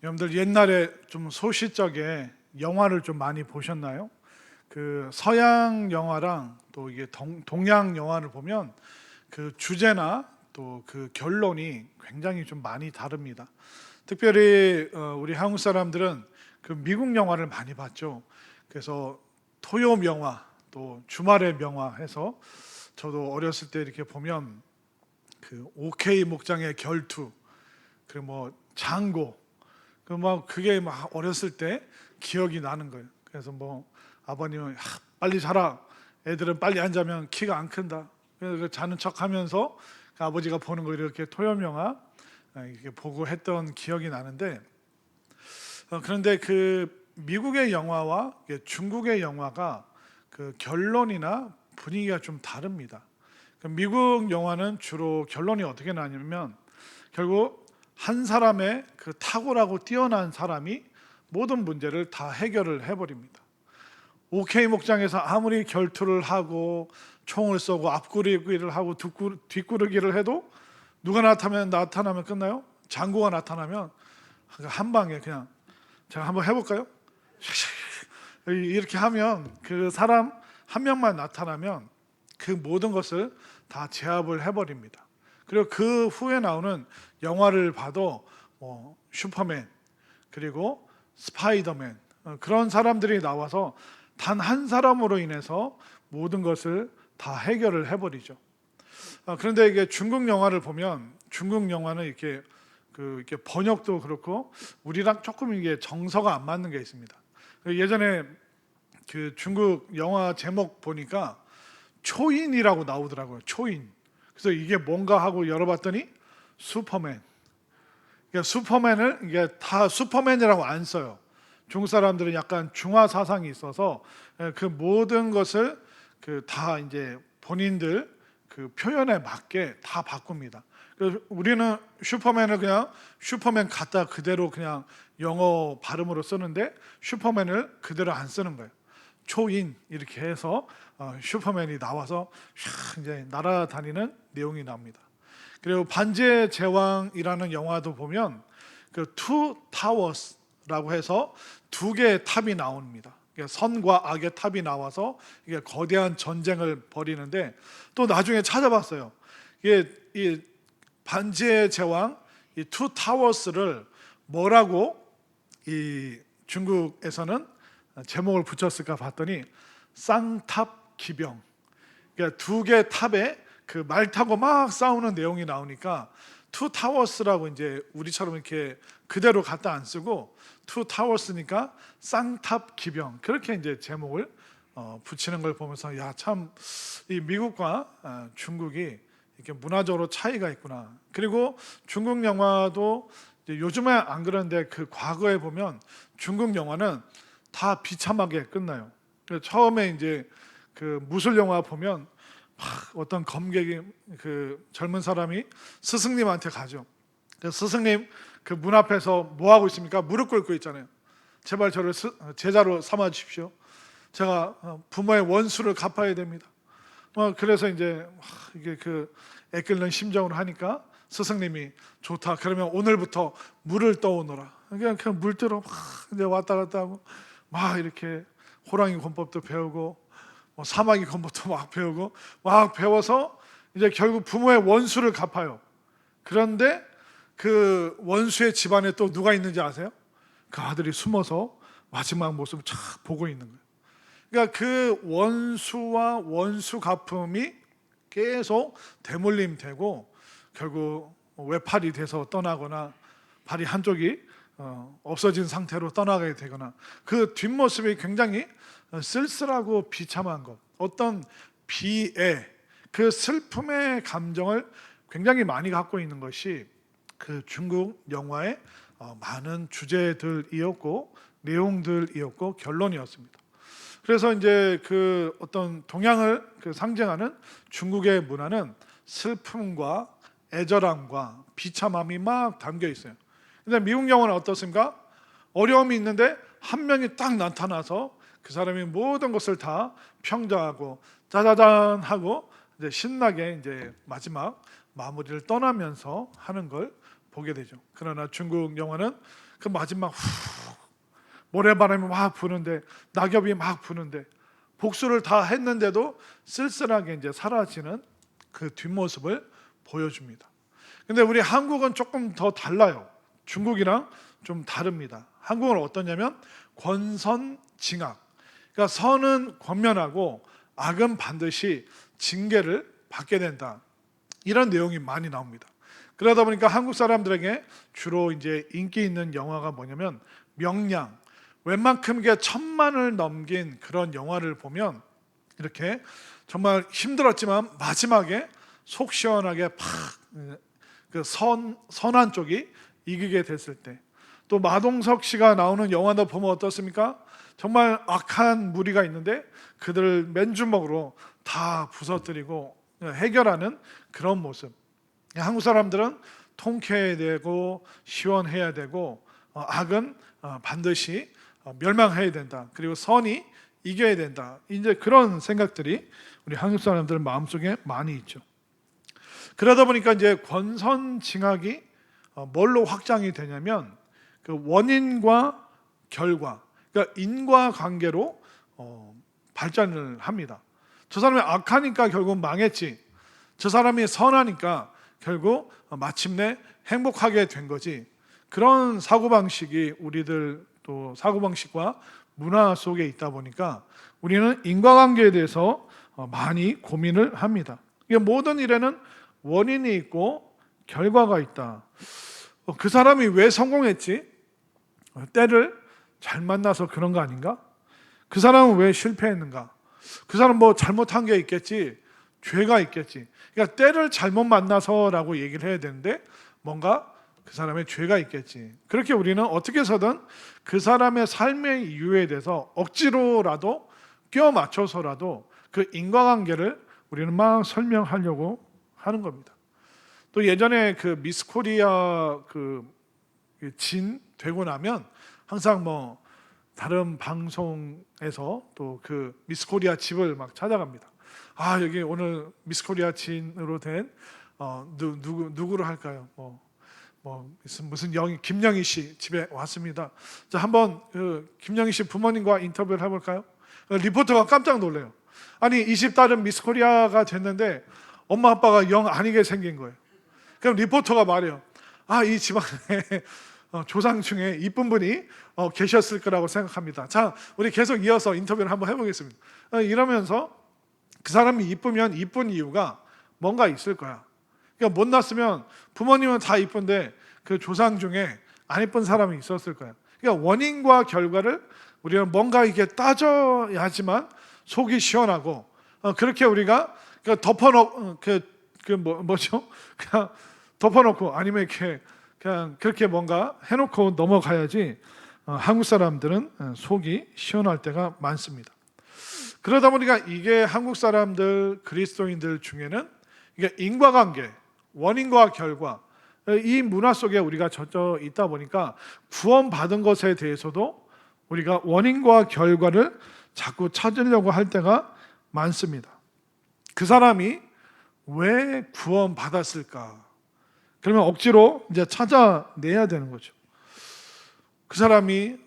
여러분들 옛날에 좀 소시적에 영화를 좀 많이 보셨나요? 그 서양 영화랑 또 이게 동양 영화를 보면 그 주제나 또 그 결론이 굉장히 좀 많이 다릅니다. 특별히 우리 한국 사람들은 그 미국 영화를 많이 봤죠. 그래서 토요 영화 또 주말의 명화 해서 저도 어렸을 때 이렇게 보면 그 OK 목장의 결투 그리고 뭐 장고 그게 막 어렸을 때 기억이 나는 거예요. 그래서 뭐 아버님은 빨리 자라. 애들은 빨리 안 자면 키가 안 큰다. 그래서 그 자는 척하면서 그 아버지가 보는 거 이렇게 토요명화 이렇게 보고 했던 기억이 나는데 그런데 그 미국의 영화와 중국의 영화가 그 결론이나 분위기가 좀 다릅니다. 그 미국 영화는 주로 결론이 어떻게 나냐면 결국 한 사람의 그 탁월하고 뛰어난 사람이 모든 문제를 다 해결을 해버립니다. OK 목장에서 아무리 결투를 하고 총을 쏘고 앞구르기를 하고 뒷구르기를 해도 누가 나타나면 끝나요? 장구가 나타나면 한 방에 그냥 제가 한번 해볼까요? 이렇게 하면 그 사람 한 명만 나타나면 그 모든 것을 다 제압을 해버립니다. 그리고 그 후에 나오는 영화를 봐도 슈퍼맨 그리고 스파이더맨 그런 사람들이 나와서 단 한 사람으로 인해서 모든 것을 다 해결을 해버리죠. 그런데 이게 중국 영화를 보면 중국 영화는 이렇게 번역도 그렇고 우리랑 조금 이게 정서가 안 맞는 게 있습니다. 예전에 그 중국 영화 제목 보니까 초인이라고 나오더라고요. 초인. 그래서 이게 뭔가 하고 열어봤더니 슈퍼맨. 그러니까 슈퍼맨을 이게 다 슈퍼맨이라고 안 써요. 중국 사람들은 약간 중화 사상이 있어서 그 모든 것을 그 다 이제 본인들 그 표현에 맞게 다 바꿉니다. 그래서 우리는 슈퍼맨을 그냥 슈퍼맨 갖다 그대로 그냥 영어 발음으로 쓰는데 슈퍼맨을 그대로 안 쓰는 거예요. 초인 이렇게 해서 슈퍼맨이 나와서 이제 날아다니는 내용이 나옵니다. 그리고 반지의 제왕이라는 영화도 보면 그 투 타워스라고 해서 두 개의 탑이 나옵니다. 선과 악의 탑이 나와서 이게 거대한 전쟁을 벌이는데 또 나중에 찾아봤어요. 이게 이 반지의 제왕 이 투 타워스를 뭐라고 이 중국에서는 제목을 붙였을까 봤더니 쌍탑 기병. 그러니까 두 개 탑에 그 말 타고 막 싸우는 내용이 나오니까 투 타워스라고 이제 우리처럼 이렇게 그대로 갖다 안 쓰고 투 타워스니까 쌍탑 기병 그렇게 이제 제목을 붙이는 걸 보면서 야 참 이 미국과 중국이 이렇게 문화적으로 차이가 있구나. 그리고 중국 영화도 이제 요즘에 안 그런데 그 과거에 보면 중국 영화는 다 비참하게 끝나요. 처음에 이제 그 무술 영화 보면 어떤 검객이 그 젊은 사람이 스승님한테 가죠. 스승님 그 문 앞에서 뭐 하고 있습니까? 무릎 꿇고 있잖아요. 제발 저를 제자로 삼아 주십시오. 제가 부모의 원수를 갚아야 됩니다. 그래서 이제 이게 그 애끓는 심정으로 하니까 스승님이 좋다. 그러면 오늘부터 물을 떠오너라. 그냥 물 뜨러 막 이제 왔다 갔다 하고 막 이렇게 호랑이 권법도 배우고 사마귀 권법도 막 배우고 막 배워서 이제 결국 부모의 원수를 갚아요. 그런데 그 원수의 집안에 또 누가 있는지 아세요? 그 아들이 숨어서 마지막 모습을 쫙 보고 있는 거예요. 그러니까 그 원수와 원수 갚음이 계속 대물림되고 결국 외팔이 돼서 떠나거나 발이 한쪽이 없어진 상태로 떠나게 되거나 그 뒷모습이 굉장히 쓸쓸하고 비참한 것, 어떤 비애, 그 슬픔의 감정을 굉장히 많이 갖고 있는 것이 그 중국 영화의 많은 주제들이었고 내용들이었고 결론이었습니다. 그래서 이제 그 어떤 동양을 그 상징하는 중국의 문화는 슬픔과 애절함과 비참함이 막 담겨 있어요. 근데 미국 영화는 어떻습니까? 어려움이 있는데 한 명이 딱 나타나서 그 사람이 모든 것을 다 평정하고 짜자잔 하고 이제 신나게 이제 마지막 마무리를 떠나면서 하는 걸 보게 되죠. 그러나 중국 영화는 그 마지막 모래바람이 막 부는데, 낙엽이 막 부는데, 복수를 다 했는데도 쓸쓸하게 이제 사라지는 그 뒷모습을 보여줍니다. 근데 우리 한국은 조금 더 달라요. 중국이랑 좀 다릅니다. 한국은 어떠냐면 권선징악. 그러니까 선은 권면하고 악은 반드시 징계를 받게 된다. 이런 내용이 많이 나옵니다. 그러다 보니까 한국 사람들에게 주로 이제 인기 있는 영화가 뭐냐면 명량, 웬만큼 게 1000만을 넘긴 그런 영화를 보면 이렇게 정말 힘들었지만 마지막에 속 시원하게 그 선한 쪽이 이기게 됐을 때, 또 마동석 씨가 나오는 영화도 보면 어떻습니까? 정말 악한 무리가 있는데 그들을 맨주먹으로 다 부서뜨리고 해결하는 그런 모습. 한국 사람들은 통쾌해야 되고 시원해야 되고 악은 반드시 멸망해야 된다. 그리고 선이 이겨야 된다. 이제 그런 생각들이 우리 한국 사람들 마음속에 많이 있죠. 그러다 보니까 이제 권선징악이 뭘로 확장이 되냐면 그 원인과 결과, 그러니까 인과관계로 발전을 합니다. 저 사람이 악하니까 결국 망했지, 저 사람이 선하니까 결국 마침내 행복하게 된 거지. 그런 사고방식이 우리들 또 사고방식과 문화 속에 있다 보니까 우리는 인과관계에 대해서 많이 고민을 합니다. 이게 모든 일에는 원인이 있고 결과가 있다. 그 사람이 왜 성공했지? 때를 잘 만나서 그런 거 아닌가? 그 사람은 왜 실패했는가? 그 사람 뭐 잘못한 게 있겠지, 죄가 있겠지. 그러니까 때를 잘못 만나서라고 얘기를 해야 되는데 뭔가 그 사람의 죄가 있겠지. 그렇게 우리는 어떻게 해서든 그 사람의 삶의 이유에 대해서 억지로라도 끼워 맞춰서라도 그 인과관계를 우리는 막 설명하려고 하는 겁니다. 또 예전에 그 미스 코리아 진 되고 나면 항상 뭐 다른 방송에서 또 그 미스 코리아 집을 막 찾아갑니다. 아, 여기 오늘 미스 코리아 진으로 된 누구로 할까요? 무슨 김영희 씨 집에 왔습니다. 자, 한번 그 김영희 씨 부모님과 인터뷰를 해볼까요? 리포터가 깜짝 놀래요. 아니, 이 집 딸은 미스 코리아가 됐는데 엄마 아빠가 영 아니게 생긴 거예요. 그럼 리포터가 말해요. 아, 이 집안에 조상 중에 이쁜 분이 계셨을 거라고 생각합니다. 자, 우리 계속 이어서 인터뷰를 한번 해보겠습니다. 이러면서 그 사람이 이쁘면 이쁜 이유가 뭔가 있을 거야. 그러니까 못났으면 부모님은 다 이쁜데 그 조상 중에 안 이쁜 사람이 있었을 거야. 그러니까 원인과 결과를 우리는 뭔가 이게 따져야지만 속이 시원하고, 그렇게 우리가 덮어놓고 그냥 덮어놓고 아니면 이렇게 그냥 그렇게 뭔가 해놓고 넘어가야지 한국 사람들은 속이 시원할 때가 많습니다. 그러다 보니까 이게 한국 사람들 그리스도인들 중에는 이게 인과관계, 원인과 결과, 이 문화 속에 우리가 젖어 있다 보니까 구원받은 것에 대해서도 우리가 원인과 결과를 자꾸 찾으려고 할 때가 많습니다. 그 사람이 왜 구원받았을까? 그러면 억지로 이제 찾아내야 되는 거죠. 그 사람이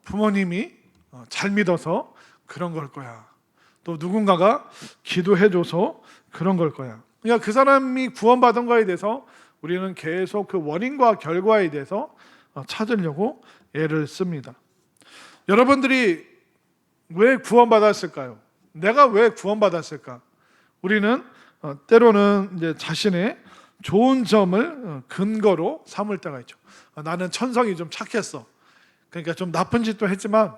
부모님이 잘 믿어서 그런 걸 거야. 또 누군가가 기도해줘서 그런 걸 거야. 그러니까 그 사람이 구원받은 거에 대해서 우리는 계속 그 원인과 결과에 대해서 찾으려고 애를 씁니다. 여러분들이 왜 구원받았을까요? 내가 왜 구원받았을까? 우리는 때로는 이제 자신의 좋은 점을 근거로 삼을 때가 있죠. 나는 천성이 좀 착했어. 그러니까 좀 나쁜 짓도 했지만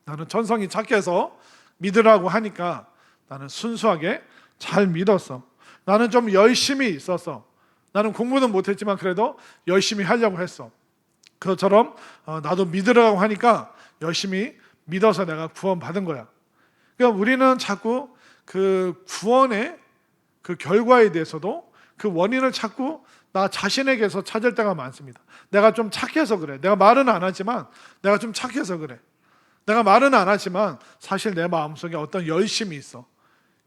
나는 천성이 착해서 믿으라고 하니까 나는 순수하게 잘 믿었어. 나는 좀 열심히 있었어. 나는 공부는 못했지만 그래도 열심히 하려고 했어. 그것처럼 나도 믿으라고 하니까 열심히 믿어서 내가 구원받은 거야. 그러니까 우리는 자꾸 그 구원의 그 결과에 대해서도 그 원인을 자꾸 나 자신에게서 찾을 때가 많습니다. 내가 좀 착해서 그래. 내가 말은 안 하지만 내가 좀 착해서 그래. 내가 말은 안 하지만 사실 내 마음속에 어떤 열심이 있어.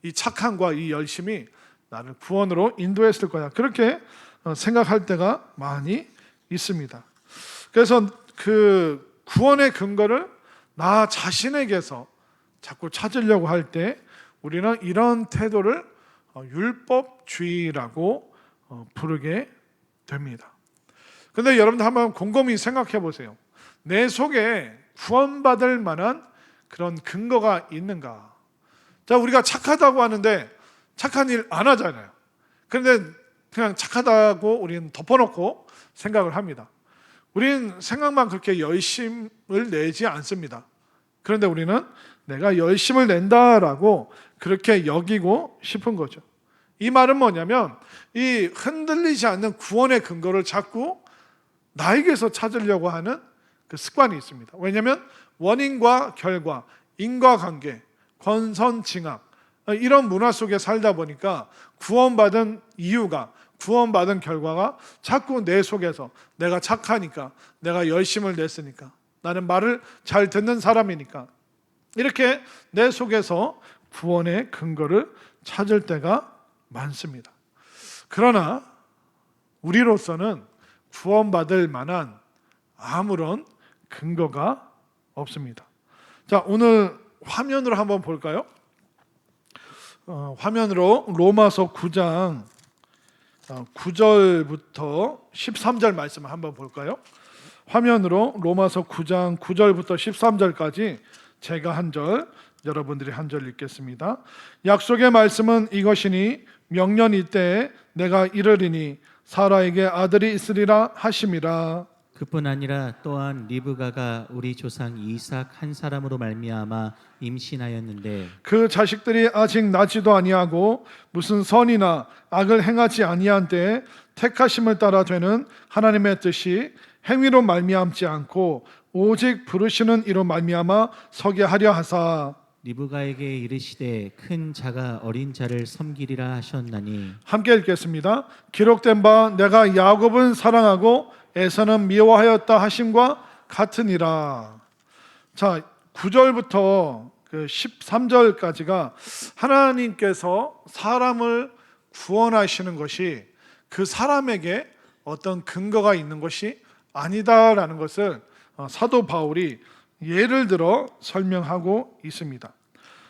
이 착함과 이 열심이 나를 구원으로 인도했을 거야. 그렇게 생각할 때가 많이 있습니다. 그래서 그 구원의 근거를 나 자신에게서 자꾸 찾으려고 할 때 우리는 이런 태도를 율법주의라고 부르게 됩니다. 근데 여러분들 한번 곰곰이 생각해 보세요. 내 속에 구원받을 만한 그런 근거가 있는가? 자, 우리가 착하다고 하는데 착한 일 안 하잖아요. 그런데 그냥 착하다고 우리는 덮어놓고 생각을 합니다. 우리는 생각만 그렇게 열심을 내지 않습니다. 그런데 우리는 내가 열심을 낸다라고 그렇게 여기고 싶은 거죠. 이 말은 뭐냐면 이 흔들리지 않는 구원의 근거를 자꾸 나에게서 찾으려고 하는 그 습관이 있습니다. 왜냐하면 원인과 결과, 인과관계, 권선징악 이런 문화 속에 살다 보니까 구원받은 이유가, 구원받은 결과가 자꾸 내 속에서 내가 착하니까, 내가 열심을 냈으니까, 나는 말을 잘 듣는 사람이니까 이렇게 내 속에서 구원의 근거를 찾을 때가 많습니다. 그러나 우리로서는 구원받을 만한 아무런 근거가 없습니다. 자, 오늘 화면으로 한번 볼까요? 화면으로 로마서 9장 9절부터 13절 말씀을 한번 볼까요? 화면으로 로마서 9장 9절부터 13절까지 제가 한 절, 여러분들이 한 절 읽겠습니다. 약속의 말씀은 이것이니 명년 이때에 내가 이르리니 사라에게 아들이 있으리라 하심이라. 그뿐 아니라 또한 리브가가 우리 조상 이삭 한 사람으로 말미암아 임신하였는데 그 자식들이 아직 나지도 아니하고 무슨 선이나 악을 행하지 아니한 때에 택하심을 따라 되는 하나님의 뜻이 행위로 말미암지 않고 오직 부르시는 이로 말미암아 서게 하려 하사. 리브가에게 이르시되 큰 자가 어린 자를 섬기리라 하셨나니. 함께 읽겠습니다. 기록된 바 내가 야곱은 사랑하고 에서는 미워하였다 하심과 같으니라. 자, 9절부터 13절까지가 하나님께서 사람을 구원하시는 것이 그 사람에게 어떤 근거가 있는 것이 아니다라는 것을 사도 바울이 예를 들어 설명하고 있습니다.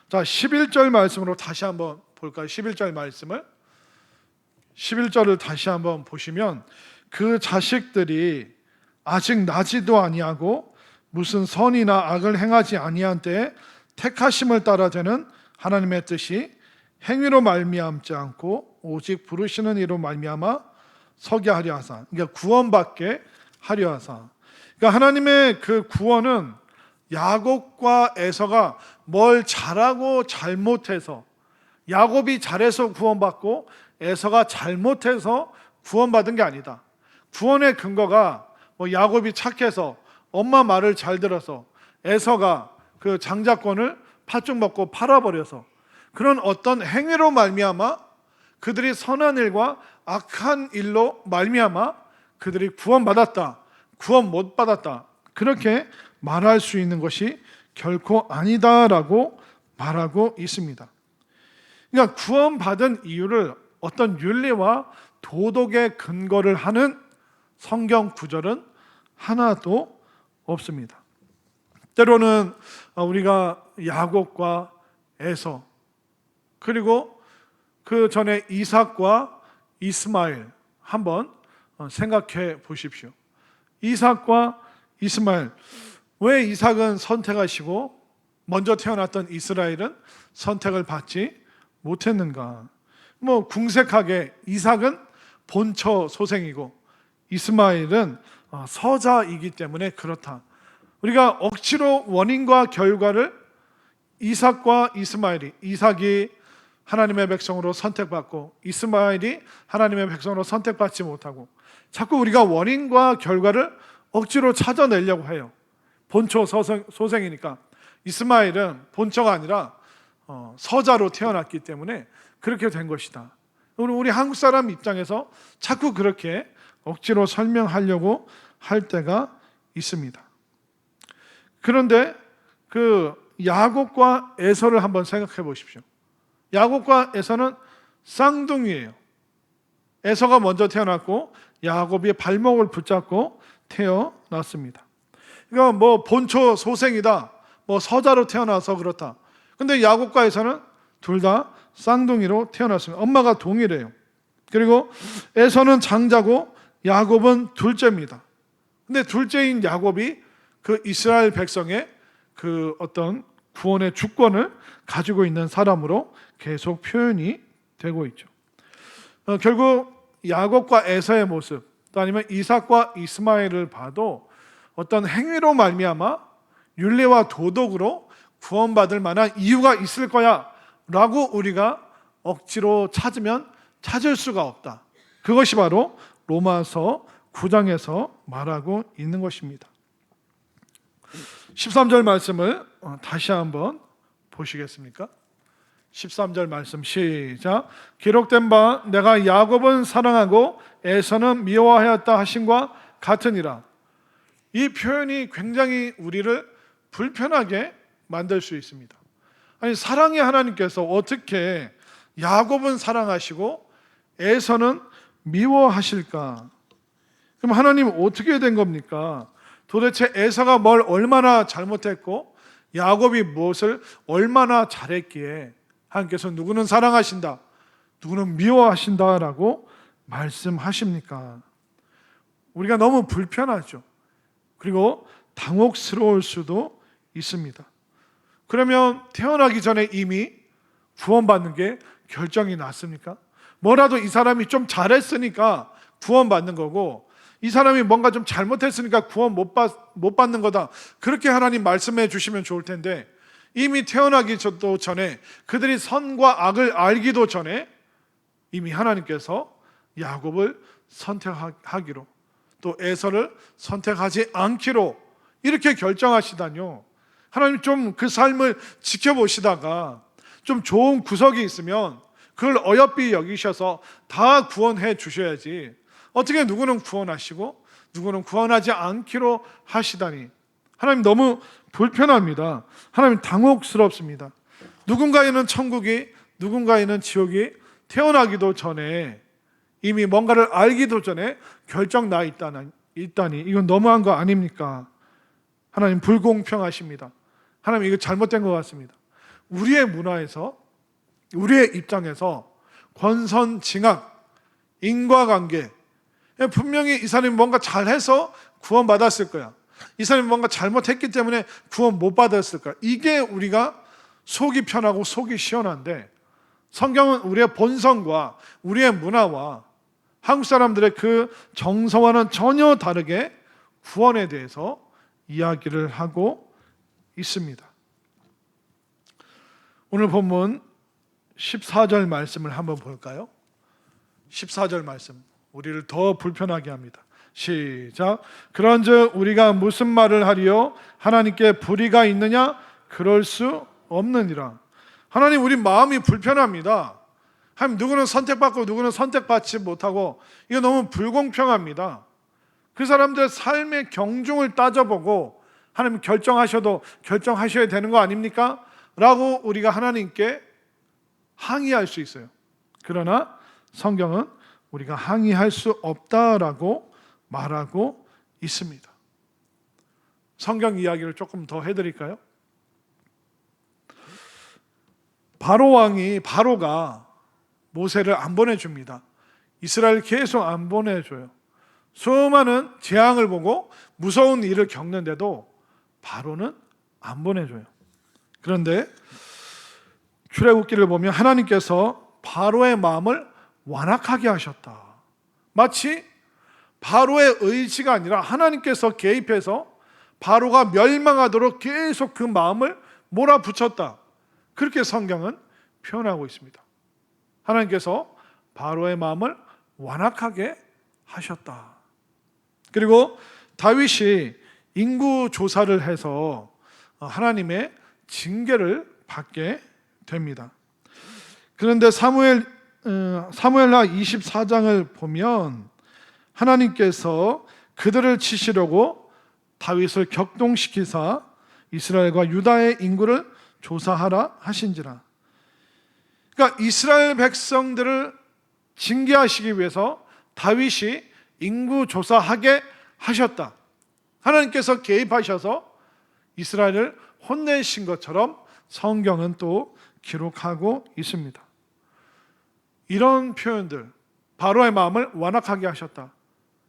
자, 11절 말씀으로 다시 한번 볼까요? 11절 말씀을 11절을 다시 한번 보시면 그 자식들이 아직 나지도 아니하고 무슨 선이나 악을 행하지 아니한 때에 택하심을 따라 되는 하나님의 뜻이 행위로 말미암지 않고 오직 부르시는 이로 말미암아 서게 하려 하사. 그러니까 구원받게 하려 하사. 그러니까 하나님의 그 구원은 야곱과 에서가 뭘 잘하고 잘못해서, 야곱이 잘해서 구원받고 에서가 잘못해서 구원받은 게 아니다. 구원의 근거가 야곱이 착해서 엄마 말을 잘 들어서 에서가 그 장자권을 팥죽 먹고 팔아버려서 그런 어떤 행위로 말미암아 그들이 선한 일과 악한 일로 말미암아 그들이 구원받았다, 구원 못 받았다, 그렇게 말할 수 있는 것이 결코 아니다라고 말하고 있습니다. 그러니까 구원받은 이유를 어떤 윤리와 도덕의 근거를 하는 성경 구절은 하나도 없습니다. 때로는 우리가 야곱과 에서 그리고 그 전에 이삭과 이스마엘 한번 생각해 보십시오. 이삭과 이스마엘, 왜 이삭은 선택하시고 먼저 태어났던 이스라엘은 선택을 받지 못했는가? 궁색하게 이삭은 본처 소생이고 이스마엘은 서자이기 때문에 그렇다. 우리가 억지로 원인과 결과를 이삭과 이스마엘이, 이삭이 하나님의 백성으로 선택받고 이스마엘이 하나님의 백성으로 선택받지 못하고 자꾸 우리가 원인과 결과를 억지로 찾아내려고 해요. 본처 소생이니까. 이스마엘은 본처가 아니라 서자로 태어났기 때문에 그렇게 된 것이다. 우리 한국 사람 입장에서 자꾸 그렇게 억지로 설명하려고 할 때가 있습니다. 그런데 그 야곱과 에서를 한번 생각해 보십시오. 야곱과 에서는 쌍둥이에요. 에서가 먼저 태어났고 야곱이 발목을 붙잡고 태어났습니다. 이거 뭐 본초 소생이다, 뭐 서자로 태어나서 그렇다. 근데 야곱과 에서는 둘 다 쌍둥이로 태어났습니다. 엄마가 동일해요. 그리고 에서는 장자고 야곱은 둘째입니다. 근데 둘째인 야곱이 그 이스라엘 백성의 그 어떤 구원의 주권을 가지고 있는 사람으로 계속 표현이 되고 있죠. 결국 야곱과 에서의 모습, 또 아니면 이삭과 이스마엘을 봐도 어떤 행위로 말미암아 윤리와 도덕으로 구원받을 만한 이유가 있을 거야 라고 우리가 억지로 찾으면 찾을 수가 없다. 그것이 바로 로마서 9장에서 말하고 있는 것입니다. 13절 말씀을 다시 한번 보시겠습니까? 13절 말씀 시작. 기록된 바 내가 야곱은 사랑하고 에서는 미워하였다 하신과 같으니라. 이 표현이 굉장히 우리를 불편하게 만들 수 있습니다. 아니, 사랑의 하나님께서 어떻게 야곱은 사랑하시고 에서는 미워하실까? 그럼 하나님 어떻게 된 겁니까? 도대체 에서가 뭘 얼마나 잘못했고 야곱이 무엇을 얼마나 잘했기에 하나님께서 누구는 사랑하신다, 누구는 미워하신다라고 말씀하십니까? 우리가 너무 불편하죠. 그리고 당혹스러울 수도 있습니다. 그러면 태어나기 전에 이미 구원받는 게 결정이 났습니까? 뭐라도 이 사람이 좀 잘했으니까 구원받는 거고, 이 사람이 뭔가 좀 잘못했으니까 구원 못 받는 거다, 그렇게 하나님 말씀해 주시면 좋을 텐데, 이미 태어나기도 전에, 그들이 선과 악을 알기도 전에 이미 하나님께서 야곱을 선택하기로, 또 에서를 선택하지 않기로 이렇게 결정하시다뇨. 하나님 좀 그 삶을 지켜보시다가 좀 좋은 구석이 있으면 그걸 어여삐 여기셔서 다 구원해 주셔야지, 어떻게 누구는 구원하시고 누구는 구원하지 않기로 하시다니. 하나님 너무 불편합니다. 하나님 당혹스럽습니다. 누군가에는 천국이, 누군가에는 지옥이 태어나기도 전에, 이미 뭔가를 알기도 전에 결정 나 있다니, 이건 너무한 거 아닙니까? 하나님 불공평하십니다. 하나님 이거 잘못된 것 같습니다. 우리의 문화에서, 우리의 입장에서 권선징악, 인과관계, 분명히 이 사람이 뭔가 잘해서 구원받았을 거야, 이 사람이 뭔가 잘못했기 때문에 구원 못 받았을 거야, 이게 우리가 속이 편하고 속이 시원한데, 성경은 우리의 본성과 우리의 문화와 한국 사람들의 그 정서와는 전혀 다르게 구원에 대해서 이야기를 하고 있습니다. 오늘 본문 14절 말씀을 한번 볼까요? 14절 말씀, 우리를 더 불편하게 합니다. 시작. 그런즉 우리가 무슨 말을 하리요? 하나님께 불의가 있느냐? 그럴 수 없느니라. 하나님, 우리 마음이 불편합니다. 하나님, 누구는 선택받고 누구는 선택받지 못하고, 이거 너무 불공평합니다. 그 사람들의 삶의 경중을 따져보고 하나님 결정하셔도 결정하셔야 되는 거 아닙니까? 라고 우리가 하나님께 항의할 수 있어요. 그러나 성경은 우리가 항의할 수 없다라고 말하고 있습니다. 성경 이야기를 조금 더 해드릴까요? 바로가 모세를 안 보내줍니다. 이스라엘 계속 안 보내줘요. 수많은 재앙을 보고 무서운 일을 겪는데도 바로는 안 보내줘요. 그런데 출애굽기를 보면 하나님께서 바로의 마음을 완악하게 하셨다. 마치 바로의 의지가 아니라 하나님께서 개입해서 바로가 멸망하도록 계속 그 마음을 몰아붙였다. 그렇게 성경은 표현하고 있습니다. 하나님께서 바로의 마음을 완악하게 하셨다. 그리고 다윗이 인구 조사를 해서 하나님의 징계를 받게 됩니다. 그런데 사무엘하 24장을 보면 하나님께서 그들을 치시려고 다윗을 격동시키사 이스라엘과 유다의 인구를 조사하라 하신지라. 그러니까 이스라엘 백성들을 징계하시기 위해서 다윗이 인구 조사하게 하셨다. 하나님께서 개입하셔서 이스라엘을 혼내신 것처럼 성경은 또 기록하고 있습니다. 이런 표현들, 바로의 마음을 완악하게 하셨다,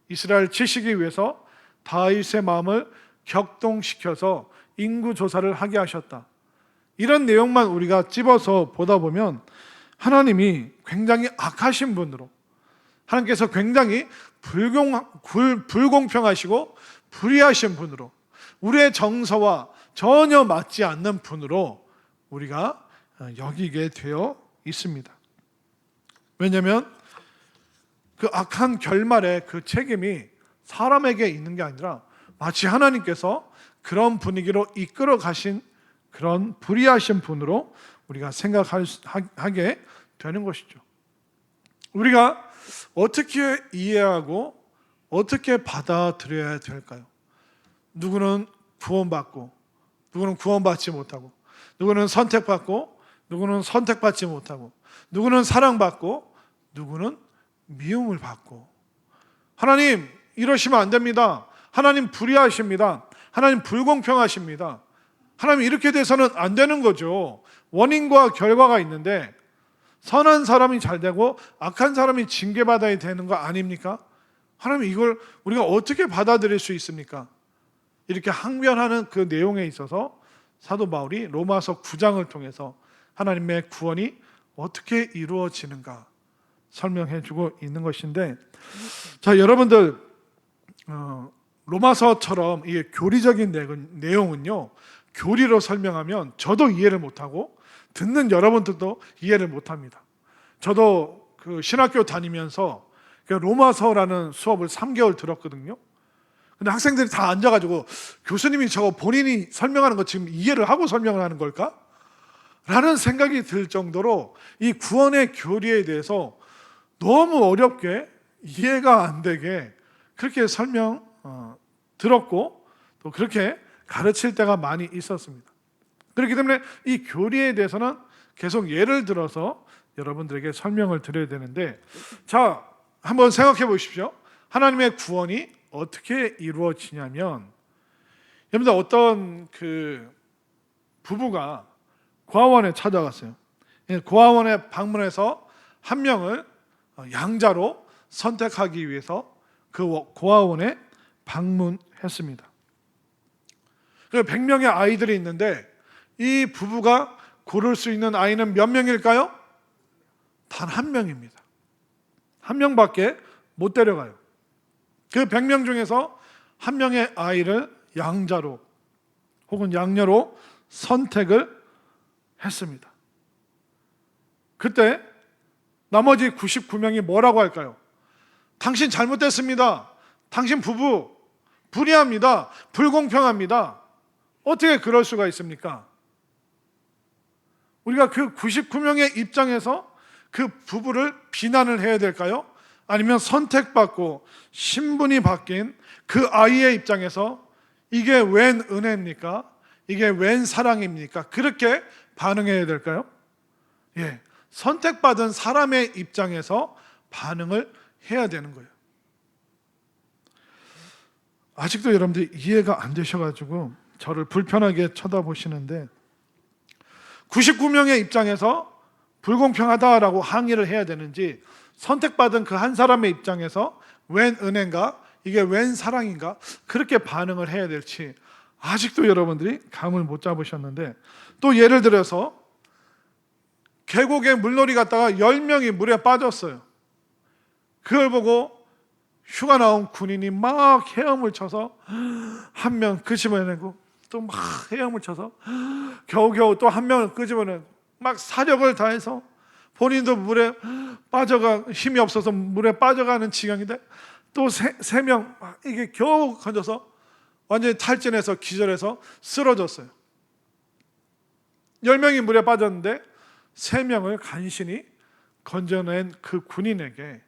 이스라엘 치시기 위해서 다윗의 마음을 격동시켜서 인구조사를 하게 하셨다, 이런 내용만 우리가 찝어서 보다 보면 하나님이 굉장히 악하신 분으로, 하나님께서 굉장히 불공평하시고 불의하신 분으로, 우리의 정서와 전혀 맞지 않는 분으로 우리가 여기게 되어 있습니다. 왜냐하면 그 악한 결말의 그 책임이 사람에게 있는 게 아니라 마치 하나님께서 그런 분위기로 이끌어 가신 그런 불의하신 분으로 우리가 생각하게 되는 것이죠. 우리가 어떻게 이해하고 어떻게 받아들여야 될까요? 누구는 구원받고, 누구는 구원받지 못하고, 누구는 선택받고, 누구는 선택받지 못하고, 누구는 사랑받고, 누구는 미움을 받고. 하나님 이러시면 안 됩니다. 하나님 불의하십니다. 하나님 불공평하십니다. 하나님 이렇게 돼서는 안 되는 거죠. 원인과 결과가 있는데 선한 사람이 잘 되고 악한 사람이 징계받아야 되는 거 아닙니까? 하나님 이걸 우리가 어떻게 받아들일 수 있습니까? 이렇게 항변하는 그 내용에 있어서 사도 바울이 로마서 9장을 통해서 하나님의 구원이 어떻게 이루어지는가 설명해 주고 있는 것인데, 자, 여러분들 로마서처럼 이 교리적인 내용은요, 교리로 설명하면 저도 이해를 못하고 듣는 여러분들도 이해를 못합니다. 저도 그 신학교 다니면서 로마서라는 수업을 3개월 들었거든요. 근데 학생들이 다 앉아가지고 교수님이 저거 본인이 설명하는 거 지금 이해를 하고 설명을 하는 걸까? 라는 생각이 들 정도로 이 구원의 교리에 대해서 너무 어렵게 이해가 안 되게 그렇게 설명 들었고 또 그렇게 가르칠 때가 많이 있었습니다. 그렇기 때문에 이 교리에 대해서는 계속 예를 들어서 여러분들에게 설명을 드려야 되는데, 자, 한번 생각해 보십시오. 하나님의 구원이 어떻게 이루어지냐면, 여러분들 어떤 그 부부가 고아원에 찾아갔어요. 고아원에 방문해서 한 명을 양자로 선택하기 위해서 그 고아원에 방문했습니다. 100명의 아이들이 있는데 이 부부가 고를 수 있는 아이는 몇 명일까요? 단 한 명입니다. 한 명밖에 못 데려가요. 그 100명 중에서 한 명의 아이를 양자로 혹은 양녀로 선택을 했습니다. 그때 나머지 99명이 뭐라고 할까요? 당신 잘못됐습니다. 당신 부부 불의합니다. 불공평합니다. 어떻게 그럴 수가 있습니까? 우리가 그 99명의 입장에서 그 부부를 비난을 해야 될까요? 아니면 선택받고 신분이 바뀐 그 아이의 입장에서 이게 웬 은혜입니까? 이게 웬 사랑입니까? 그렇게 반응해야 될까요? 예, 선택받은 사람의 입장에서 반응을 해야 되는 거예요. 아직도 여러분들이 이해가 안 되셔가지고 저를 불편하게 쳐다보시는데, 99명의 입장에서 불공평하다라고 항의를 해야 되는지, 선택받은 그 한 사람의 입장에서 웬 은혜인가? 이게 웬 사랑인가? 그렇게 반응을 해야 될지 아직도 여러분들이 감을 못 잡으셨는데, 또 예를 들어서 계곡에 물놀이 갔다가 10명이 물에 빠졌어요. 그걸 보고 휴가 나온 군인이 막 헤엄을 쳐서 한 명 끄집어내고 또 막 헤엄을 쳐서 겨우겨우 또 한 명을 끄집어내고 막 사력을 다해서 본인도 물에 빠져가 힘이 없어서 물에 빠져가는 지경인데 또 세 명 이게 겨우 건져서 완전히 탈진해서 기절해서 쓰러졌어요. 10명이 물에 빠졌는데 3명을 간신히 건져낸 그 군인에게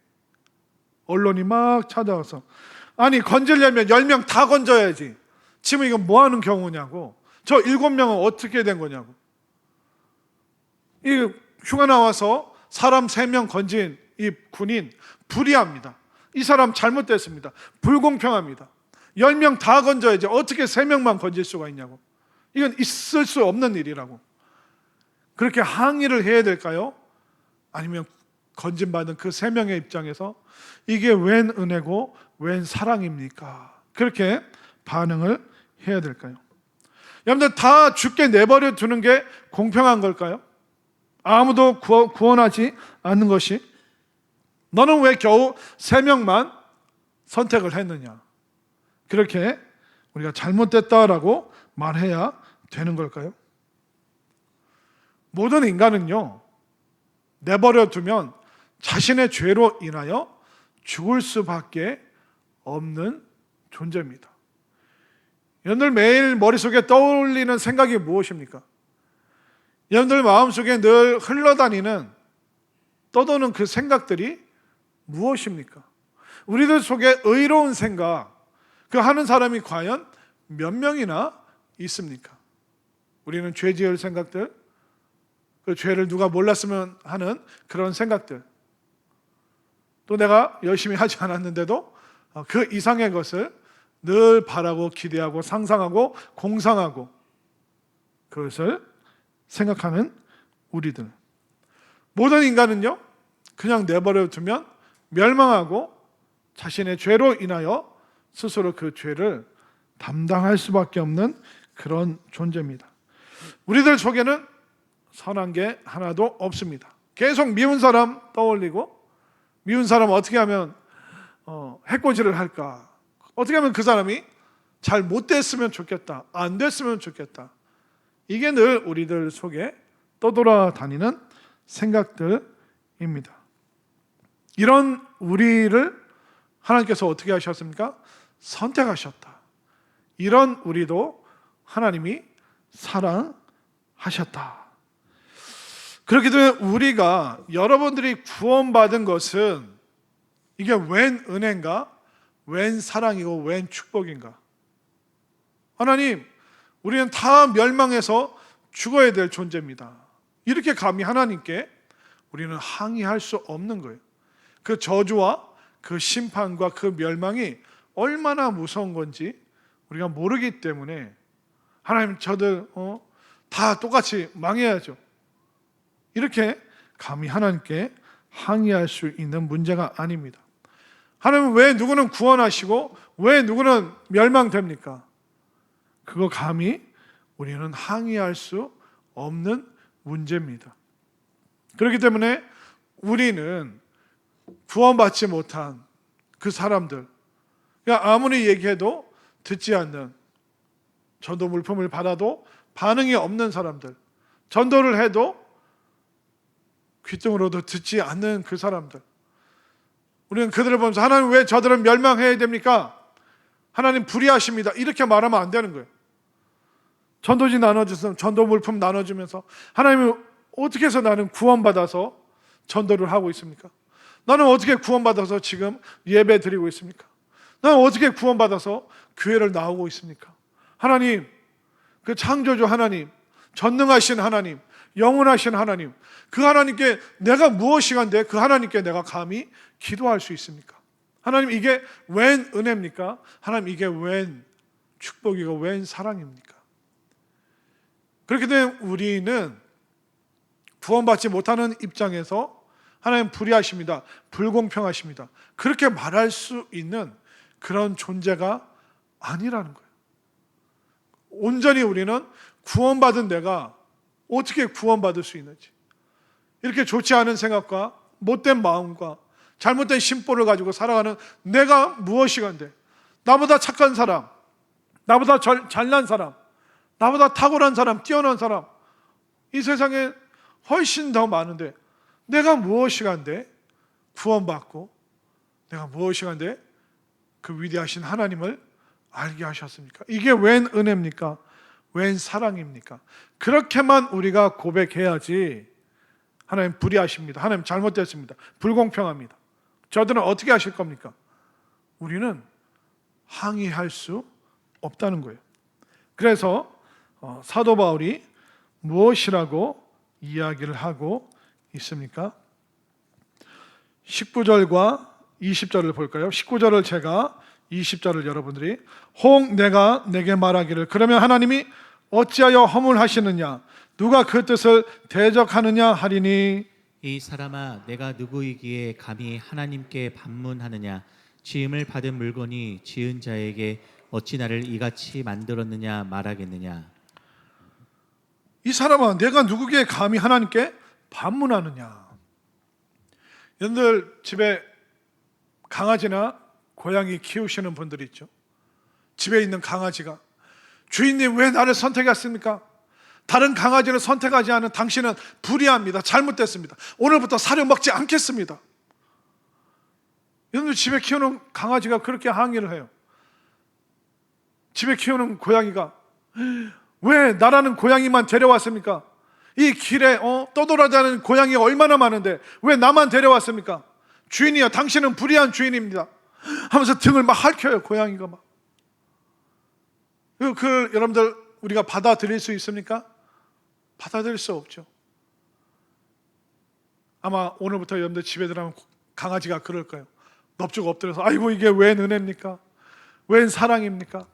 언론이 막 찾아와서, 아니 건지려면 10명 다 건져야지, 지금 이건 뭐 하는 경우냐고, 저 7명은 어떻게 된 거냐고, 이 휴가 나와서 사람 3명 건진 이 군인 불의합니다. 이 사람 잘못됐습니다. 불공평합니다. 10명 다 건져야지 어떻게 3명만 건질 수가 있냐고. 이건 있을 수 없는 일이라고. 그렇게 항의를 해야 될까요? 아니면 건진받은 그 3명의 입장에서 이게 웬 은혜고 웬 사랑입니까? 그렇게 반응을 해야 될까요? 여러분들 다 죽게 내버려 두는 게 공평한 걸까요? 아무도 구원하지 않는 것이 너는 왜 겨우 3명만 선택을 했느냐? 그렇게 우리가 잘못됐다라고 말해야 되는 걸까요? 모든 인간은요, 내버려 두면 자신의 죄로 인하여 죽을 수밖에 없는 존재입니다. 여러분들 매일 머릿속에 떠올리는 생각이 무엇입니까? 여러분들 마음속에 늘 흘러다니는 떠도는 그 생각들이 무엇입니까? 우리들 속에 의로운 생각, 그 하는 사람이 과연 몇 명이나 있습니까? 우리는 죄 지을 생각들, 그 죄를 누가 몰랐으면 하는 그런 생각들, 또 내가 열심히 하지 않았는데도 그 이상의 것을 늘 바라고 기대하고 상상하고 공상하고 그것을 생각하는 우리들. 모든 인간은요, 그냥 내버려 두면 멸망하고 자신의 죄로 인하여 스스로 그 죄를 담당할 수밖에 없는 그런 존재입니다. 우리들 속에는 선한 게 하나도 없습니다. 계속 미운 사람 떠올리고, 미운 사람 어떻게 하면 해코지를 할까? 어떻게 하면 그 사람이 잘 못 됐으면 좋겠다, 안 됐으면 좋겠다. 이게 늘 우리들 속에 떠돌아다니는 생각들입니다. 이런 우리를 하나님께서 어떻게 하셨습니까? 선택하셨다. 이런 우리도 하나님이 사랑하셨다. 그렇기 때문에 우리가, 여러분들이 구원받은 것은 이게 웬 은혜인가? 웬 사랑이고 웬 축복인가? 하나님, 우리는 다 멸망해서 죽어야 될 존재입니다. 이렇게 감히 하나님께 우리는 항의할 수 없는 거예요. 그 저주와 그 심판과 그 멸망이 얼마나 무서운 건지 우리가 모르기 때문에 하나님, 저들 다 똑같이 망해야죠. 이렇게 감히 하나님께 항의할 수 있는 문제가 아닙니다. 하나님은 왜 누구는 구원하시고 왜 누구는 멸망됩니까? 그거 감히 우리는 항의할 수 없는 문제입니다. 그렇기 때문에 우리는 구원받지 못한 그 사람들, 그러니까 아무리 얘기해도 듣지 않는, 전도 물품을 받아도 반응이 없는 사람들, 전도를 해도 귀등으로도 듣지 않는 그 사람들, 우리는 그들을 보면서 하나님 왜 저들은 멸망해야 됩니까? 하나님 불의하십니다. 이렇게 말하면 안 되는 거예요. 전도지 나눠주면서, 전도 물품 나눠주면서 하나님이 어떻게 해서 나는 구원받아서 전도를 하고 있습니까? 나는 어떻게 구원받아서 지금 예배 드리고 있습니까? 나는 어떻게 구원받아서 교회를 나오고 있습니까? 하나님, 그 창조주 하나님, 전능하신 하나님, 영원하신 하나님, 그 하나님께 내가 무엇이간데 그 하나님께 내가 감히 기도할 수 있습니까? 하나님, 이게 웬 은혜입니까? 하나님, 이게 웬 축복이고 웬 사랑입니까? 그렇기 때문에 우리는 구원받지 못하는 입장에서 하나님 불의하십니다, 불공평하십니다, 그렇게 말할 수 있는 그런 존재가 아니라는 거예요. 온전히 우리는 구원받은 내가 어떻게 구원받을 수 있는지, 이렇게 좋지 않은 생각과 못된 마음과 잘못된 심보를 가지고 살아가는 내가 무엇이간데, 나보다 착한 사람, 나보다 잘난 사람, 나보다 탁월한 사람, 뛰어난 사람, 이 세상에 훨씬 더 많은데 내가 무엇이간데 구원받고, 내가 무엇이간데 그 위대하신 하나님을 알게 하셨습니까? 이게 웬 은혜입니까? 웬 사랑입니까? 그렇게만 우리가 고백해야지. 하나님 불의하십니다, 하나님 잘못됐습니다, 불공평합니다, 저들은 어떻게 하실 겁니까? 우리는 항의할 수 없다는 거예요. 그래서 사도 바울이 무엇이라고 이야기를 하고 있습니까? 19절과 20절을 볼까요? 19절을 제가 20절을 여러분들이 혹 내가 내게 말하기를 그러면 하나님이 어찌하여 허물하시느냐 누가 그 뜻을 대적하느냐 하리니 이 사람아 내가 누구이기에 감히 하나님께 반문하느냐 지음을 받은 물건이 지은 자에게 어찌 나를 이같이 만들었느냐 말하겠느냐. 이 사람아 내가 누구기에 감히 하나님께 반문하느냐. 여러분들 집에 강아지나 고양이 키우시는 분들이 있죠. 집에 있는 강아지가 주인님 왜 나를 선택했습니까? 다른 강아지를 선택하지 않은 당신은 불의합니다. 잘못됐습니다. 오늘부터 사료 먹지 않겠습니다. 여러분들 집에 키우는 강아지가 그렇게 항의를 해요. 집에 키우는 고양이가 왜 나라는 고양이만 데려왔습니까? 이 길에 떠돌아다니는 고양이가 얼마나 많은데 왜 나만 데려왔습니까? 주인이요 당신은 불의한 주인입니다 하면서 등을 막 핥혀요. 고양이가 막. 여러분들 우리가 받아들일 수 있습니까? 받아들일 수 없죠. 아마 오늘부터 여러분들 집에 들어가면 강아지가 그럴 거예요. 넙죽 엎드려서 아이고 이게 웬 은혜입니까? 웬 사랑입니까?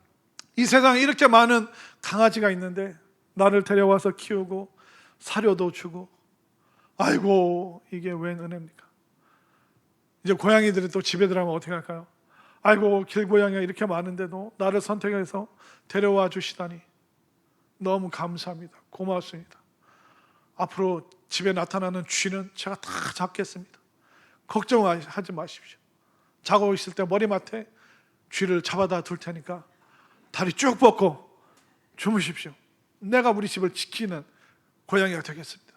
이 세상에 이렇게 많은 강아지가 있는데 나를 데려와서 키우고 사료도 주고 아이고 이게 웬 은혜입니까? 이제 고양이들이 또 집에 들어가면 어떻게 할까요? 아이고 길고양이가 이렇게 많은데도 나를 선택해서 데려와 주시다니 너무 감사합니다. 고맙습니다. 앞으로 집에 나타나는 쥐는 제가 다 잡겠습니다. 걱정하지 마십시오. 자고 있을 때 머리맡에 쥐를 잡아다 둘 테니까 다리 쭉 뻗고 주무십시오. 내가 우리 집을 지키는 고양이가 되겠습니다.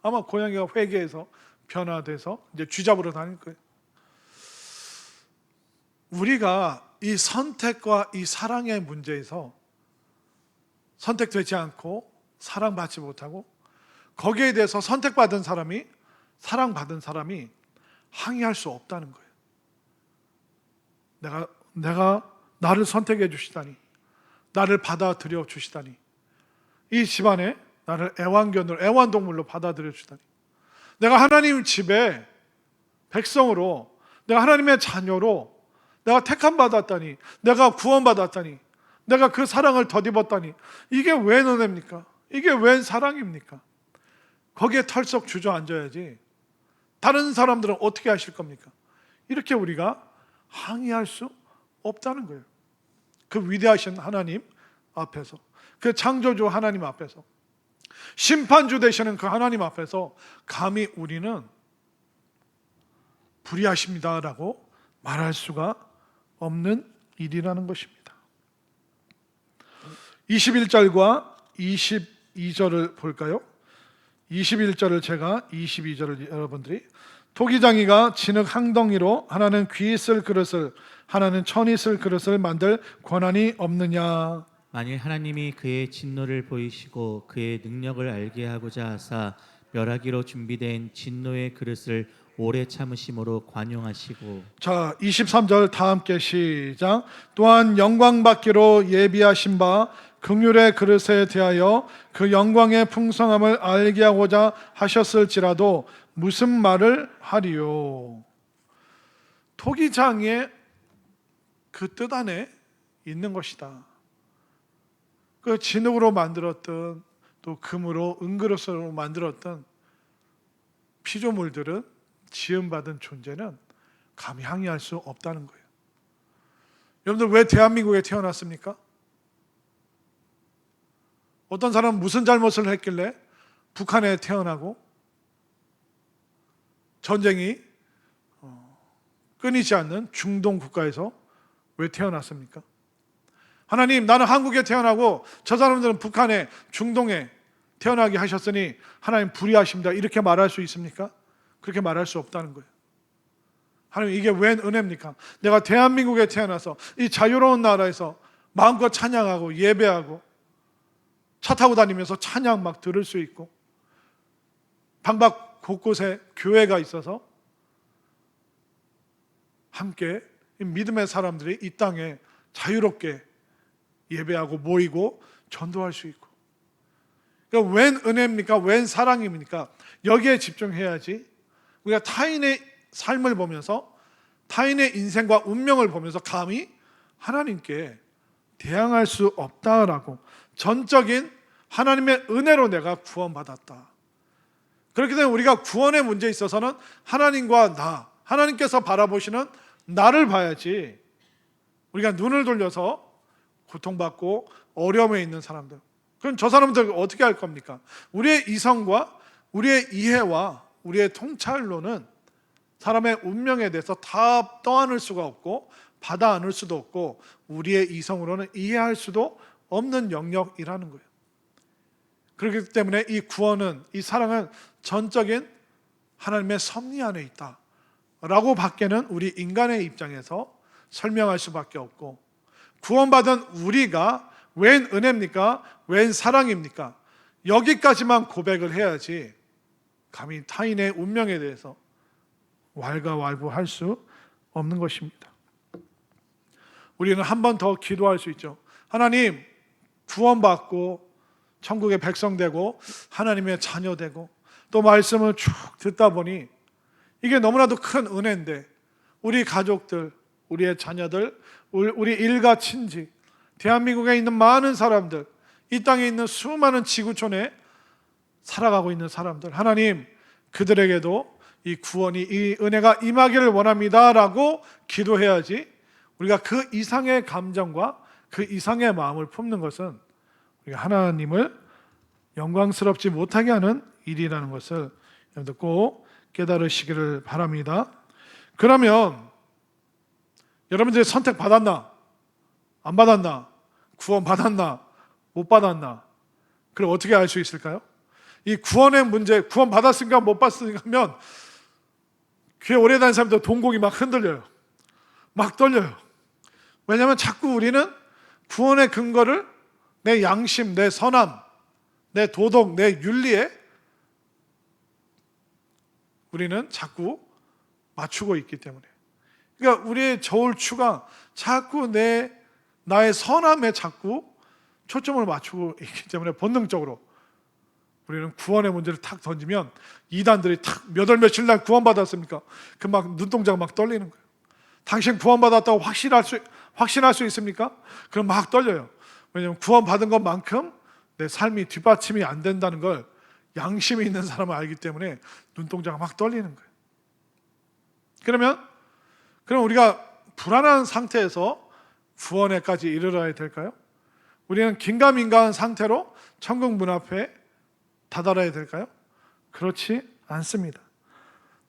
아마 고양이가 회개해서 변화돼서 이제 쥐 잡으러 다닐 거예요. 우리가 이 선택과 이 사랑의 문제에서 선택되지 않고 사랑받지 못하고 거기에 대해서 선택받은 사람이 사랑받은 사람이 항의할 수 없다는 거예요. 내가 나를 선택해 주시다니 나를 받아들여 주시다니 이 집안에 나를 애완동물로 받아들여 주시다니 내가 하나님 집에 백성으로 내가 하나님의 자녀로 내가 택함 받았다니 내가 구원받았다니 내가 그 사랑을 덧입었다니 이게 웬 은혜입니까? 이게 웬 사랑입니까? 거기에 털썩 주저앉아야지 다른 사람들은 어떻게 하실 겁니까? 이렇게 우리가 항의할 수 없다는 거예요. 그 위대하신 하나님 앞에서 그 창조주 하나님 앞에서 심판주 되시는 그 하나님 앞에서 감히 우리는 불의하십니다라고 말할 수가 없는 일이라는 것입니다. 21절과 22절을 볼까요? 21절을 제가 22절을 여러분들이 토기장이가 진흙 항덩이로 하나는 귀 있을 그릇을 하나는 천 있을 그릇을 만들 권한이 없느냐. 만일 하나님이 그의 진노를 보이시고 그의 능력을 알게 하고자 하사 멸하기로 준비된 진노의 그릇을 오래 참으심으로 관용하시고. 자 23절 다 함께 시작. 또한 영광 받기로 예비하신 바 긍휼의 그릇에 대하여 그 영광의 풍성함을 알게 하고자 하셨을지라도 무슨 말을 하리요. 토기장의 그 뜻 안에 있는 것이다. 그 진흙으로 만들었던 또 금으로 은그릇으로 만들었던 피조물들은 지음받은 존재는 감히 항의할 수 없다는 거예요. 여러분들 왜 대한민국에 태어났습니까? 어떤 사람은 무슨 잘못을 했길래 북한에 태어나고 전쟁이 끊이지 않는 중동 국가에서 왜 태어났습니까? 하나님 나는 한국에 태어나고 저 사람들은 북한에 중동에 태어나게 하셨으니 하나님 불의하십니다 이렇게 말할 수 있습니까? 그렇게 말할 수 없다는 거예요. 하나님 이게 웬 은혜입니까? 내가 대한민국에 태어나서 이 자유로운 나라에서 마음껏 찬양하고 예배하고 차 타고 다니면서 찬양 막 들을 수 있고 방박 곳곳에 교회가 있어서 함께 믿음의 사람들이 이 땅에 자유롭게 예배하고 모이고 전도할 수 있고 그러니까 웬 은혜입니까? 웬 사랑입니까? 여기에 집중해야지 우리가 타인의 삶을 보면서 타인의 인생과 운명을 보면서 감히 하나님께 대항할 수 없다라고, 전적인 하나님의 은혜로 내가 구원받았다. 그렇기 때문에 우리가 구원의 문제에 있어서는 하나님과 하나님께서 바라보시는 나를 봐야지, 우리가 눈을 돌려서 고통받고 어려움에 있는 사람들, 그럼 저 사람들 어떻게 할 겁니까? 우리의 이성과 우리의 이해와 우리의 통찰로는 사람의 운명에 대해서 다 떠안을 수가 없고 받아 안을 수도 없고 우리의 이성으로는 이해할 수도 없는 영역이라는 거예요. 그렇기 때문에 이 구원은, 이 사랑은 전적인 하나님의 섭리 안에 있다라고 밖에는 우리 인간의 입장에서 설명할 수밖에 없고, 구원받은 우리가 웬 은혜입니까? 웬 사랑입니까? 여기까지만 고백을 해야지 감히 타인의 운명에 대해서 왈가왈부할 수 없는 것입니다. 우리는 한 번 더 기도할 수 있죠. 하나님, 구원받고 천국의 백성 되고 하나님의 자녀 되고 또 말씀을 쭉 듣다 보니 이게 너무나도 큰 은혜인데, 우리 가족들, 우리의 자녀들, 우리 일가 친지, 대한민국에 있는 많은 사람들, 이 땅에 있는 수많은 지구촌에 살아가고 있는 사람들, 하나님, 그들에게도 이 구원이, 이 은혜가 임하기를 원합니다라고 기도해야지, 우리가 그 이상의 감정과 그 이상의 마음을 품는 것은 우리가 하나님을 영광스럽지 못하게 하는 일이라는 것을 여러분들 꼭 깨달으시기를 바랍니다. 그러면 여러분들이 선택 받았나? 안 받았나? 구원 받았나? 못 받았나? 그럼 어떻게 알 수 있을까요? 이 구원의 문제, 구원 받았으니까 못 받았으니까 하면 교회 오래 다닌 사람들 동공이 막 흔들려요. 막 떨려요. 왜냐하면 자꾸 우리는 구원의 근거를 내 양심, 내 선함, 내 도덕, 내 윤리에 우리는 자꾸 맞추고 있기 때문에, 그러니까 우리의 저울추가 자꾸 나의 선함에 자꾸 초점을 맞추고 있기 때문에 본능적으로 우리는 구원의 문제를 탁 던지면 이단들이 탁 몇 월 며칠 날 구원받았습니까? 그 막 눈동자가 막 떨리는 거예요. 당신 구원받았다고 확신할 수 있습니까? 그럼 막 떨려요. 왜냐하면 구원받은 것만큼 내 삶이 뒷받침이 안 된다는 걸 양심이 있는 사람은 알기 때문에 눈동자가 막 떨리는 거예요. 그럼 우리가 불안한 상태에서 구원에까지 이르러야 될까요? 우리는 긴가민가한 상태로 천국 문 앞에 다다라야 될까요? 그렇지 않습니다.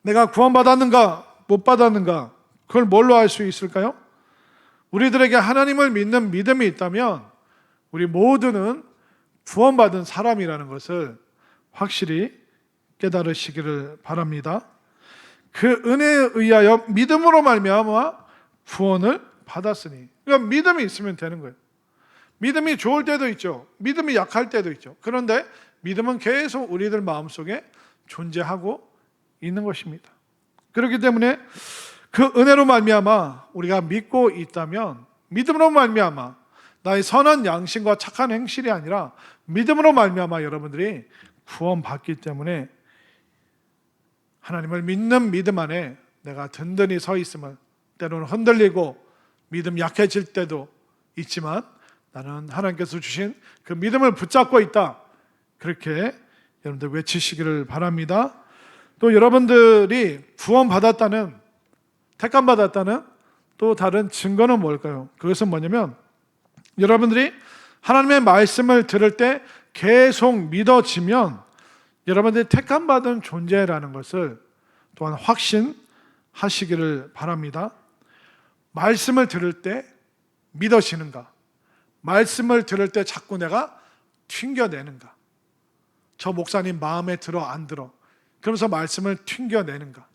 내가 구원받았는가 못 받았는가, 그걸 뭘로 알 수 있을까요? 우리들에게 하나님을 믿는 믿음이 있다면 우리 모두는 구원받은 사람이라는 것을 확실히 깨달으시기를 바랍니다. 그 은혜에 의하여 믿음으로 말미암아 구원을 받았으니, 그러니까 믿음이 있으면 되는 거예요. 믿음이 좋을 때도 있죠. 믿음이 약할 때도 있죠. 그런데 믿음은 계속 우리들 마음속에 존재하고 있는 것입니다. 그렇기 때문에 그 은혜로 말미암아 우리가 믿고 있다면, 믿음으로 말미암아 나의 선한 양심과 착한 행실이 아니라 믿음으로 말미암아 여러분들이 구원받기 때문에 하나님을 믿는 믿음 안에 내가 든든히 서 있음을, 때로는 흔들리고 믿음 약해질 때도 있지만 나는 하나님께서 주신 그 믿음을 붙잡고 있다, 그렇게 여러분들 외치시기를 바랍니다. 또 여러분들이 구원받았다는, 택함받았다는 또 다른 증거는 뭘까요? 그것은 뭐냐면, 여러분들이 하나님의 말씀을 들을 때 계속 믿어지면 여러분들이 택함받은 존재라는 것을 또한 확신하시기를 바랍니다. 말씀을 들을 때 믿어지는가? 말씀을 들을 때 자꾸 내가 튕겨내는가? 저 목사님 마음에 들어 안 들어? 그러면서 말씀을 튕겨내는가?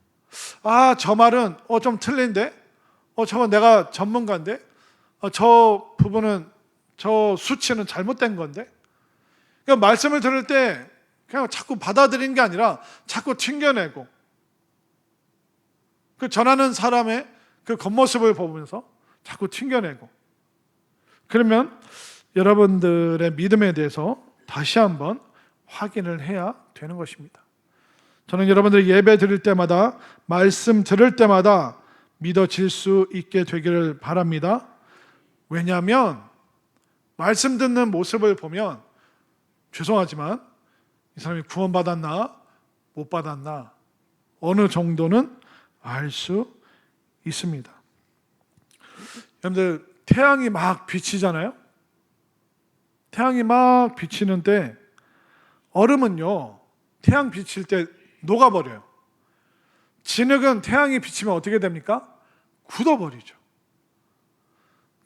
저 말은 좀 틀린데? 저건 내가 전문가인데? 저 부분은, 저 수치는 잘못된 건데? 그러니까 말씀을 들을 때 그냥 자꾸 받아들이는 게 아니라 자꾸 튕겨내고, 그 전하는 사람의 그 겉모습을 보면서 자꾸 튕겨내고, 그러면 여러분들의 믿음에 대해서 다시 한번 확인을 해야 되는 것입니다. 저는 여러분들이 예배 드릴 때마다, 말씀 들을 때마다 믿어질 수 있게 되기를 바랍니다. 왜냐하면 말씀 듣는 모습을 보면 죄송하지만 이 사람이 구원받았나 못 받았나 어느 정도는 알 수 있습니다. 여러분들 태양이 막 비치잖아요. 태양이 막 비치는데 얼음은요 태양 비칠 때 녹아버려요. 진흙은 태양이 비치면 어떻게 됩니까? 굳어버리죠.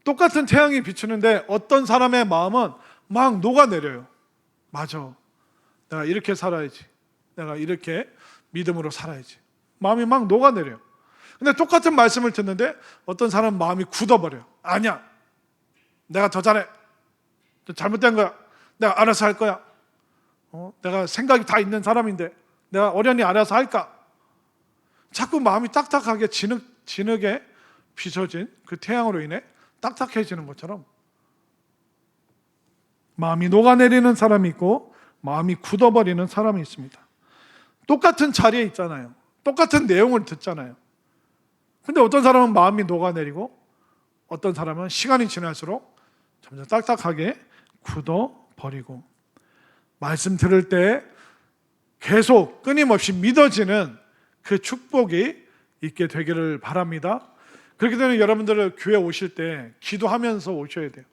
똑같은 태양이 비추는데 어떤 사람의 마음은 막 녹아내려요. 맞아, 내가 이렇게 살아야지, 내가 이렇게 믿음으로 살아야지, 마음이 막 녹아내려요. 근데 똑같은 말씀을 듣는데 어떤 사람은 마음이 굳어버려요. 아니야, 내가 더 잘해, 잘못된 거야, 내가 알아서 할 거야, 내가 생각이 다 있는 사람인데 내가 어련히 알아서 할까. 자꾸 마음이 딱딱하게 진흙에 비춰진 그 태양으로 인해 딱딱해지는 것처럼 마음이 녹아내리는 사람이 있고 마음이 굳어버리는 사람이 있습니다. 똑같은 자리에 있잖아요. 똑같은 내용을 듣잖아요. 근데 어떤 사람은 마음이 녹아내리고 어떤 사람은 시간이 지날수록 점점 딱딱하게 굳어버리고, 말씀 들을 때 계속 끊임없이 믿어지는 그 축복이 있게 되기를 바랍니다. 그렇기 때문에 여러분들 교회 오실 때 기도하면서 오셔야 돼요.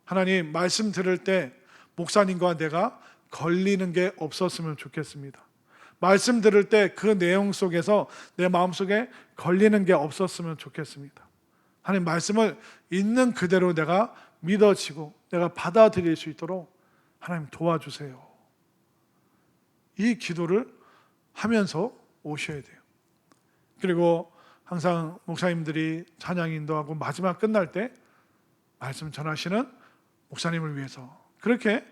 하나님, 말씀 들을 때 목사님과 내가 걸리는 게 없었으면 좋겠습니다. 말씀 들을 때 그 내용 속에서 내 마음속에 걸리는 게 없었으면 좋겠습니다. 하나님, 말씀을 있는 그대로 내가 믿어지고 내가 받아들일 수 있도록 하나님 도와주세요. 이 기도를 하면서 오셔야 돼요. 그리고 항상 목사님들이 찬양 인도하고 마지막 끝날 때 말씀 전하시는 목사님을 위해서 그렇게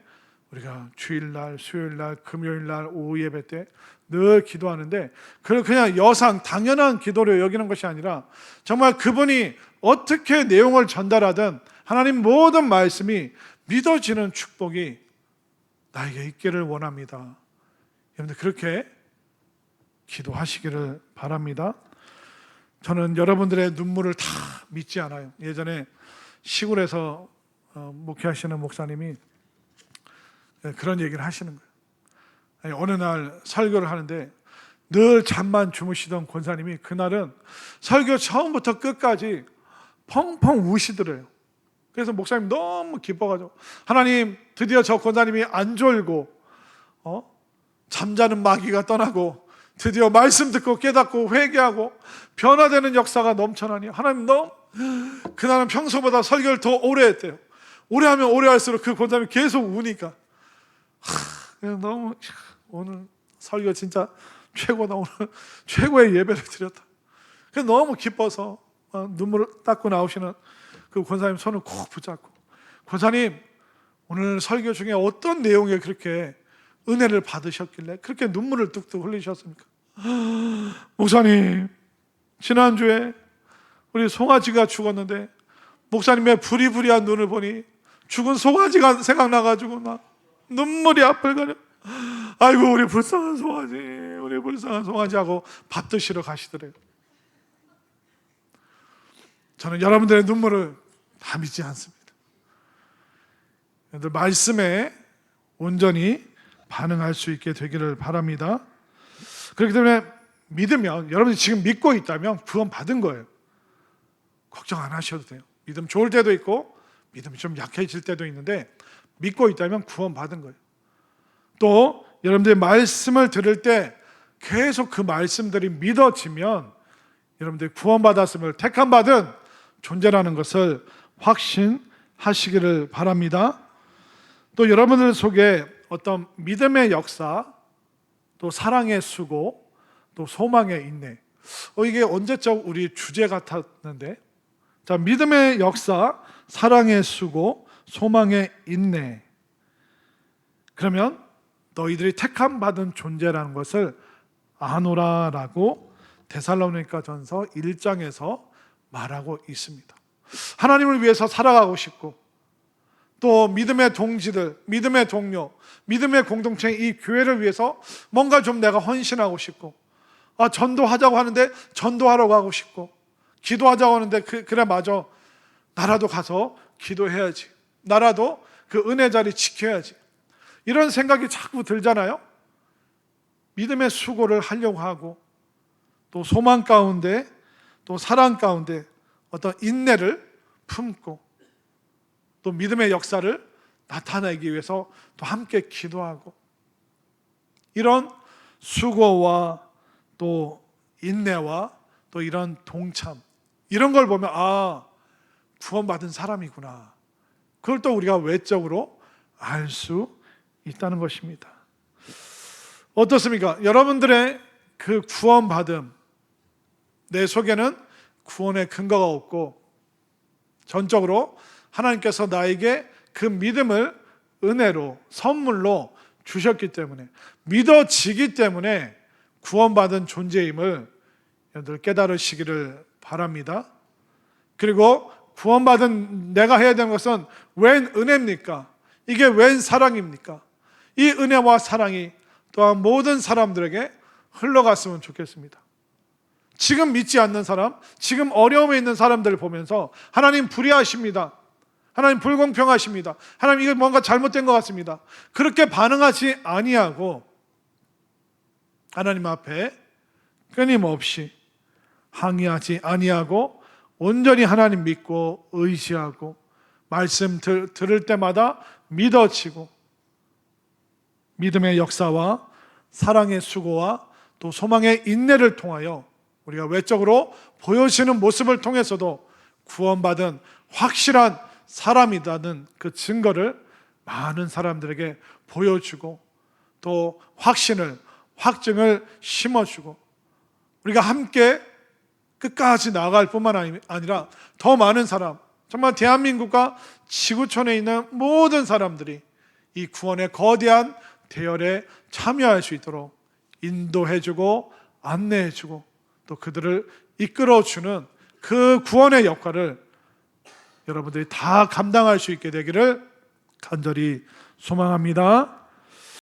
우리가 주일날, 수요일날, 금요일날 오후 예배 때 늘 기도하는데, 그냥 여상 당연한 기도로 여기는 것이 아니라 정말 그분이 어떻게 내용을 전달하든 하나님 모든 말씀이 믿어지는 축복이 나에게 있기를 원합니다. 여러분들 그렇게 기도하시기를 바랍니다. 저는 여러분들의 눈물을 다 믿지 않아요. 예전에 시골에서 목회하시는 목사님이 그런 얘기를 하시는 거예요. 어느 날 설교를 하는데 늘 잠만 주무시던 권사님이 그날은 설교 처음부터 끝까지 펑펑 우시더래요. 그래서 목사님 너무 기뻐가지고, 하나님, 드디어 저 권사님이 안 졸고 잠자는 마귀가 떠나고 드디어 말씀 듣고 깨닫고 회개하고 변화되는 역사가 넘쳐나니 하나님 너무, 그날은 평소보다 설교를 더 오래 했대요. 오래 하면 오래 할수록 그 권사님이 계속 우니까 너무, 오늘 설교 진짜 최고다, 오늘 최고의 예배를 드렸다. 그래서 너무 기뻐서 눈물을 닦고 나오시는 그 권사님 손을 꼭 붙잡고, 권사님, 오늘 설교 중에 어떤 내용에 그렇게 은혜를 받으셨길래 그렇게 눈물을 뚝뚝 흘리셨습니까? 목사님, 지난주에 우리 송아지가 죽었는데 목사님의 부리부리한 눈을 보니 죽은 송아지가 생각나가지고 막 눈물이 앞을 가려. 아이고, 우리 불쌍한 송아지, 우리 불쌍한 송아지 하고 밥 드시러 가시더래요. 저는 여러분들의 눈물을 다 믿지 않습니다. 여러분들 말씀에 온전히 반응할 수 있게 되기를 바랍니다. 그렇기 때문에 믿으면, 여러분이 지금 믿고 있다면 구원 받은 거예요. 걱정 안 하셔도 돼요. 믿음 좋을 때도 있고 믿음이 좀 약해질 때도 있는데 믿고 있다면 구원 받은 거예요. 또 여러분들이 말씀을 들을 때 계속 그 말씀들이 믿어지면 여러분들이 구원받았음을 택함받은 존재라는 것을 확신하시기를 바랍니다. 또 여러분들 속에 어떤 믿음의 역사, 또 사랑의 수고, 또 소망의 인내, 이게 언제적 우리 주제 같았는데, 자, 믿음의 역사, 사랑의 수고, 소망의 인내. 그러면 너희들이 택함 받은 존재라는 것을 아노라라고 데살로니가전서 1장에서 말하고 있습니다. 하나님을 위해서 살아가고 싶고, 또 믿음의 동지들, 믿음의 동료, 믿음의 공동체, 이 교회를 위해서 뭔가 좀 내가 헌신하고 싶고, 전도하자고 하는데 전도하러 가고 싶고, 기도하자고 하는데 그래 맞아, 나라도 가서 기도해야지. 나라도 그 은혜 자리 지켜야지. 이런 생각이 자꾸 들잖아요. 믿음의 수고를 하려고 하고 또 소망 가운데 또 사랑 가운데 어떤 인내를 품고 또 믿음의 역사를 나타내기 위해서 또 함께 기도하고 이런 수고와 또 인내와 또 이런 동참 이런 걸 보면 구원받은 사람이구나. 그걸 또 우리가 외적으로 알 수 있다는 것입니다. 어떻습니까? 여러분들의 그 구원받음, 내 속에는 구원의 근거가 없고 전적으로 하나님께서 나에게 그 믿음을 은혜로 선물로 주셨기 때문에 믿어지기 때문에 구원받은 존재임을 여러분들 깨달으시기를 바랍니다. 그리고 구원받은 내가 해야 되는 것은 웬 은혜입니까? 이게 웬 사랑입니까? 이 은혜와 사랑이 또한 모든 사람들에게 흘러갔으면 좋겠습니다. 지금 믿지 않는 사람, 지금 어려움에 있는 사람들을 보면서 하나님 불의하십니다. 하나님 불공평하십니다. 하나님 이거 뭔가 잘못된 것 같습니다. 그렇게 반응하지 아니하고 하나님 앞에 끊임없이 항의하지 아니하고 온전히 하나님 믿고 의지하고 말씀 들을 때마다 믿어지고 믿음의 역사와 사랑의 수고와 또 소망의 인내를 통하여 우리가 외적으로 보여지는 모습을 통해서도 구원받은 확실한 사람이라는 그 증거를 많은 사람들에게 보여주고 또 확증을 심어주고 우리가 함께 끝까지 나아갈 뿐만 아니라 더 많은 사람, 정말 대한민국과 지구촌에 있는 모든 사람들이 이 구원의 거대한 대열에 참여할 수 있도록 인도해주고 안내해주고 또 그들을 이끌어주는 그 구원의 역할을 여러분들이 다 감당할 수 있게 되기를 간절히 소망합니다.